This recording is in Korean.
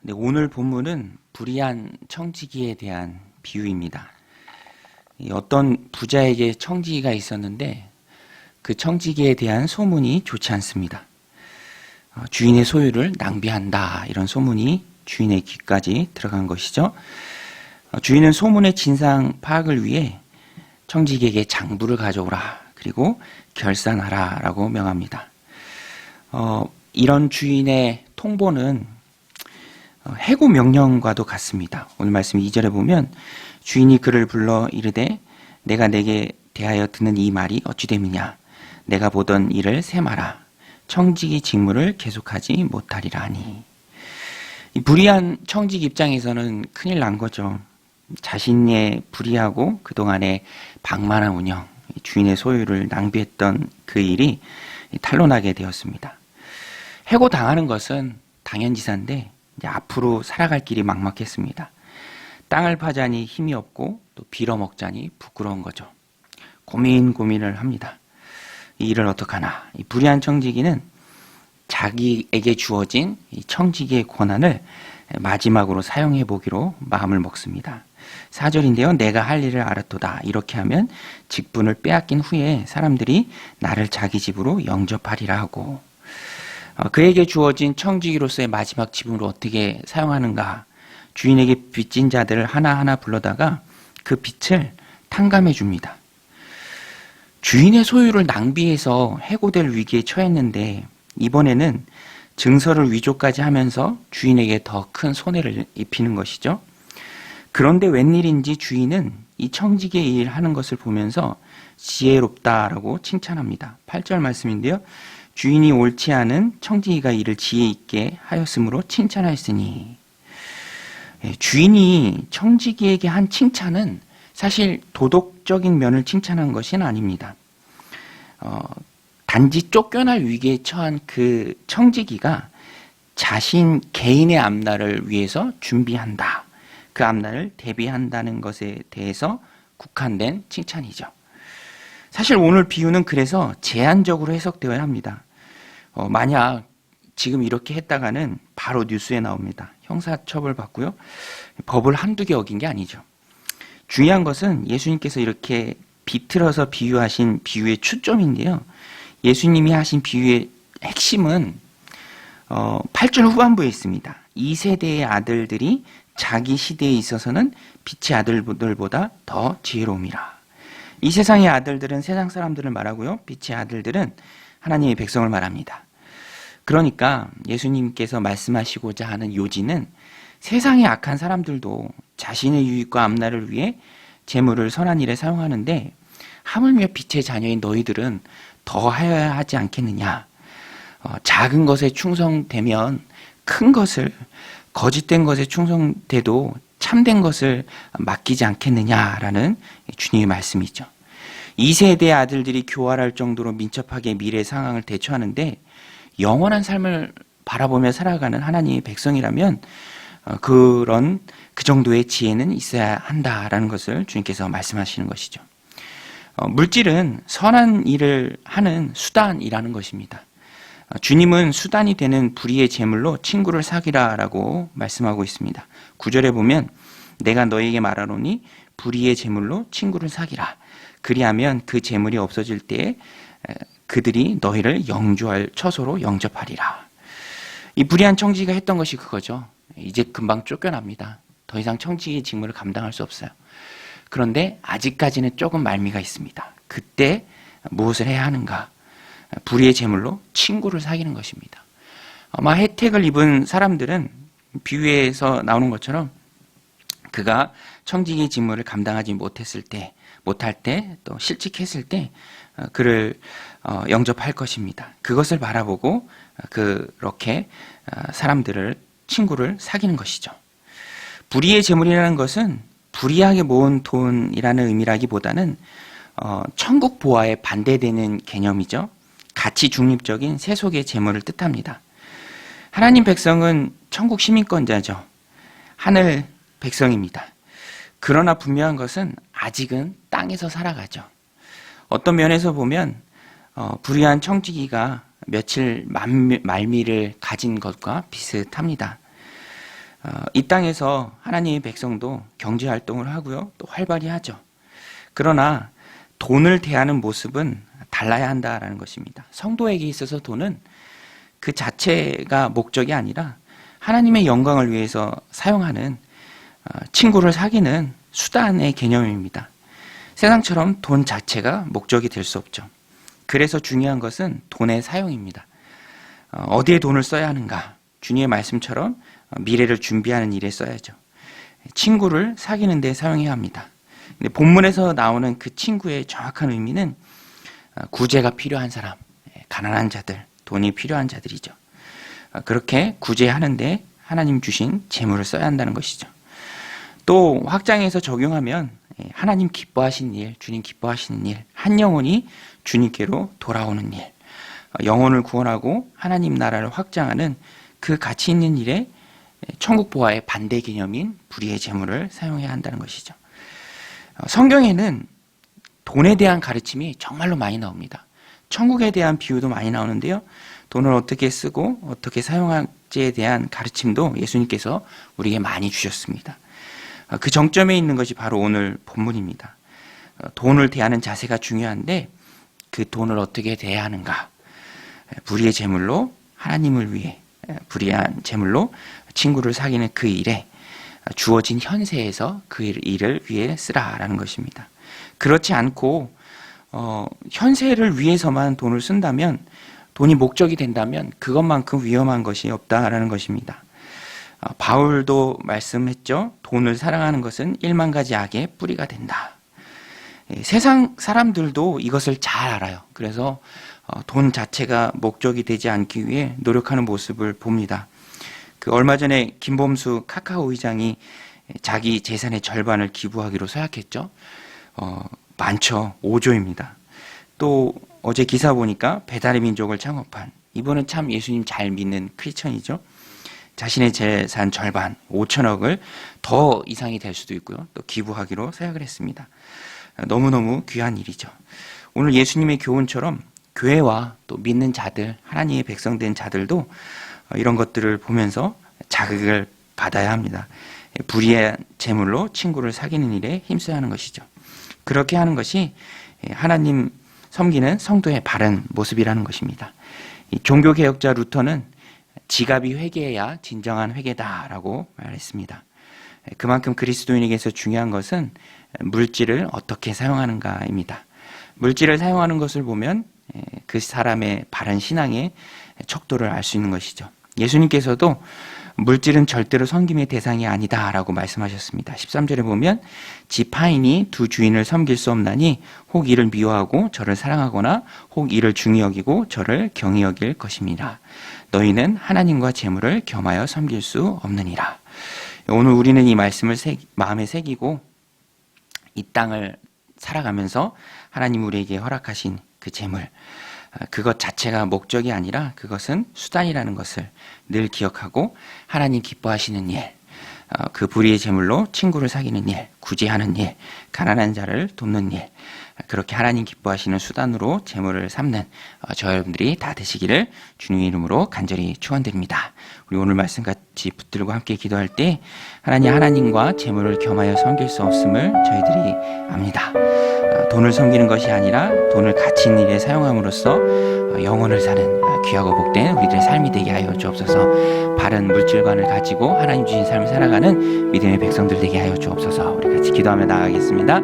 네, 오늘 본문은 불의한 청지기에 대한 비유입니다. 어떤 부자에게 청지기가 있었는데 그 청지기에 대한 소문이 좋지 않습니다. 주인의 소유를 낭비한다, 이런 소문이 주인의 귀까지 들어간 것이죠. 주인은 소문의 진상 파악을 위해 청지기에게 장부를 가져오라, 그리고 결산하라 라고 명합니다. 이런 주인의 통보는 해고 명령과도 같습니다. 오늘 말씀 2절에 보면 주인이 그를 불러 이르되 내가 내게 대하여 듣는 이 말이 어찌 됨이냐, 내가 보던 일을 세마라, 청지기 직무를 계속하지 못하리라 하니. 이 불의한 청지기 입장에서는 큰일 난 거죠. 자신의 불의하고 그동안의 방만한 운영, 주인의 소유를 낭비했던 그 일이 탄로나게 되었습니다. 해고당하는 것은 당연지사인데 이제 앞으로 살아갈 길이 막막했습니다. 땅을 파자니 힘이 없고 또 빌어먹자니 부끄러운 거죠. 고민을 합니다. 이 일을 어떡하나. 이 불의한 청지기는 자기에게 주어진 이 청지기의 권한을 마지막으로 사용해 보기로 마음을 먹습니다. 4절인데요. 내가 할 일을 알았도다. 이렇게 하면 직분을 빼앗긴 후에 사람들이 나를 자기 집으로 영접하리라 하고, 그에게 주어진 청지기로서의 마지막 직분을 어떻게 사용하는가. 주인에게 빚진 자들을 하나하나 불러다가 그 빚을 탕감해 줍니다. 주인의 소유를 낭비해서 해고될 위기에 처했는데 이번에는 증서를 위조까지 하면서 주인에게 더 큰 손해를 입히는 것이죠. 그런데 웬일인지 주인은 이 청지기의 일을 하는 것을 보면서 지혜롭다라고 칭찬합니다. 8절 말씀인데요. 주인이 옳지 않은 청지기가 이를 지혜 있게 하였으므로 칭찬하였으니. 주인이 청지기에게 한 칭찬은 사실 도덕적인 면을 칭찬한 것은 아닙니다. 단지 쫓겨날 위기에 처한 그 청지기가 자신 개인의 앞날을 위해서 준비한다, 그 앞날을 대비한다는 것에 대해서 국한된 칭찬이죠. 사실 오늘 비유는 그래서 제한적으로 해석되어야 합니다. 만약 지금 이렇게 했다가는 바로 뉴스에 나옵니다. 형사처벌 받고요. 법을 한두 개 어긴 게 아니죠. 중요한 것은 예수님께서 이렇게 비틀어서 비유하신 비유의 초점인데요. 예수님이 하신 비유의 핵심은 8절 후반부에 있습니다. 이 세대의 아들들이 자기 시대에 있어서는 빛의 아들들보다 더 지혜로움이라. 이 세상의 아들들은 세상 사람들을 말하고요. 빛의 아들들은 하나님의 백성을 말합니다. 그러니까 예수님께서 말씀하시고자 하는 요지는 세상의 악한 사람들도 자신의 유익과 앞날을 위해 재물을 선한 일에 사용하는데 하물며 빛의 자녀인 너희들은 더 하여야 하지 않겠느냐. 작은 것에 충성되면 큰 것을, 거짓된 것에 충성돼도 참된 것을 맡기지 않겠느냐라는 주님의 말씀이죠. 이 세대의 아들들이 교활할 정도로 민첩하게 미래 상황을 대처하는데 영원한 삶을 바라보며 살아가는 하나님의 백성이라면 그 정도의 지혜는 있어야 한다라는 것을 주님께서 말씀하시는 것이죠. 물질은 선한 일을 하는 수단이라는 것입니다. 주님은 수단이 되는 불의의 재물로 친구를 사귀라라고 말씀하고 있습니다. 9절에 보면 내가 너에게 말하노니 불의의 재물로 친구를 사귀라. 그리하면 그 재물이 없어질 때에 그들이 너희를 영주할 처소로 영접하리라. 이 불의한 청지기가 했던 것이 그거죠. 이제 금방 쫓겨납니다. 더 이상 청지기의 직무를 감당할 수 없어요. 그런데 아직까지는 조금 말미가 있습니다. 그때 무엇을 해야 하는가? 불의의 재물로 친구를 사귀는 것입니다. 아마 혜택을 입은 사람들은 비유에서 나오는 것처럼 그가 청지기의 직무를 감당하지 못할 때 또 실직했을 때 그를 영접할 것입니다. 그것을 바라보고 그렇게 사람들을, 친구를 사귀는 것이죠. 불의의 재물이라는 것은 불이하게 모은 돈이라는 의미라기보다는 천국 보화에 반대되는 개념이죠. 가치 중립적인 세속의 재물을 뜻합니다. 하나님 백성은 천국 시민권자죠. 하늘 백성입니다. 그러나 분명한 것은 아직은 땅에서 살아가죠. 어떤 면에서 보면 불의한 청지기가 며칠 말미를 가진 것과 비슷합니다. 이 땅에서 하나님의 백성도 경제 활동을 하고요, 또 활발히 하죠. 그러나 돈을 대하는 모습은 달라야 한다라는 것입니다. 성도에게 있어서 돈은 그 자체가 목적이 아니라 하나님의 영광을 위해서 사용하는 친구를 사귀는 수단의 개념입니다. 세상처럼 돈 자체가 목적이 될 수 없죠. 그래서 중요한 것은 돈의 사용입니다. 어디에 돈을 써야 하는가? 주님의 말씀처럼 미래를 준비하는 일에 써야죠. 친구를 사귀는 데 사용해야 합니다. 근데 본문에서 나오는 그 친구의 정확한 의미는 구제가 필요한 사람, 가난한 자들, 돈이 필요한 자들이죠. 그렇게 구제하는데 하나님 주신 재물을 써야 한다는 것이죠. 또 확장해서 적용하면 하나님 기뻐하시는 일, 주님 기뻐하시는 일, 한 영혼이 주님께로 돌아오는 일, 영혼을 구원하고 하나님 나라를 확장하는 그 가치 있는 일에 천국 보화의 반대 개념인 불의의 재물을 사용해야 한다는 것이죠. 성경에는 돈에 대한 가르침이 정말로 많이 나옵니다. 천국에 대한 비유도 많이 나오는데요. 돈을 어떻게 쓰고 어떻게 사용할지에 대한 가르침도 예수님께서 우리에게 많이 주셨습니다. 그 정점에 있는 것이 바로 오늘 본문입니다. 돈을 대하는 자세가 중요한데 그 돈을 어떻게 대해야 하는가? 불의의 재물로 하나님을 위해, 불의한 재물로 친구를 사귀는 그 일에 주어진 현세에서 그 일을 위해 쓰라라는 것입니다. 그렇지 않고 현세를 위해서만 돈을 쓴다면, 돈이 목적이 된다면 그것만큼 위험한 것이 없다라는 것입니다. 바울도 말씀했죠. 돈을 사랑하는 것은 1만 가지 악의 뿌리가 된다. 세상 사람들도 이것을 잘 알아요. 그래서 돈 자체가 목적이 되지 않기 위해 노력하는 모습을 봅니다. 그 얼마 전에 김범수 카카오 의장이 자기 재산의 절반을 기부하기로 서약했죠. 많죠. 5조입니다. 또 어제 기사 보니까 배달의 민족을 창업한, 이분은 참 예수님 잘 믿는 크리스천이죠. 자신의 재산 절반 5천억을 더 이상이 될 수도 있고요. 또 기부하기로 서약을 했습니다. 너무너무 귀한 일이죠. 오늘 예수님의 교훈처럼 교회와 또 믿는 자들, 하나님의 백성된 자들도 이런 것들을 보면서 자극을 받아야 합니다. 불의한 재물로 친구를 사귀는 일에 힘써야 하는 것이죠. 그렇게 하는 것이 하나님 섬기는 성도의 바른 모습이라는 것입니다. 종교개혁자 루터는 지갑이 회개해야 진정한 회개다라고 말했습니다. 그만큼 그리스도인에게서 중요한 것은 물질을 어떻게 사용하는가입니다. 물질을 사용하는 것을 보면 그 사람의 바른 신앙의 척도를 알 수 있는 것이죠. 예수님께서도 물질은 절대로 섬김의 대상이 아니다라고 말씀하셨습니다. 13절에 보면 지파인이 두 주인을 섬길 수 없나니 혹 이를 미워하고 저를 사랑하거나 혹 이를 중히 여기고 저를 경히 여길 것입니다. 너희는 하나님과 재물을 겸하여 섬길 수 없느니라. 오늘 우리는 이 말씀을 마음에 새기고 이 땅을 살아가면서 하나님 우리에게 허락하신 그 재물, 그것 자체가 목적이 아니라 그것은 수단이라는 것을 늘 기억하고 하나님 기뻐하시는 일, 그 불의의 재물로 친구를 사귀는 일, 구제하는 일, 가난한 자를 돕는 일, 그렇게 하나님 기뻐하시는 수단으로 재물을 삼는 저 여러분들이 다 되시기를 주님의 이름으로 간절히 축원드립니다. 우리 오늘 말씀 같이 붙들고 함께 기도할 때 하나님과 재물을 겸하여 섬길 수 없음을 저희들이 압니다. 돈을 섬기는 것이 아니라 돈을 가치 있는 일에 사용함으로써 영혼을 사는 귀하고 복된 우리들의 삶이 되게 하여 주옵소서. 바른 물질관을 가지고 하나님 주신 삶을 살아가는 믿음의 백성들 되게 하여 주옵소서. 우리 같이 기도하며 나아가겠습니다.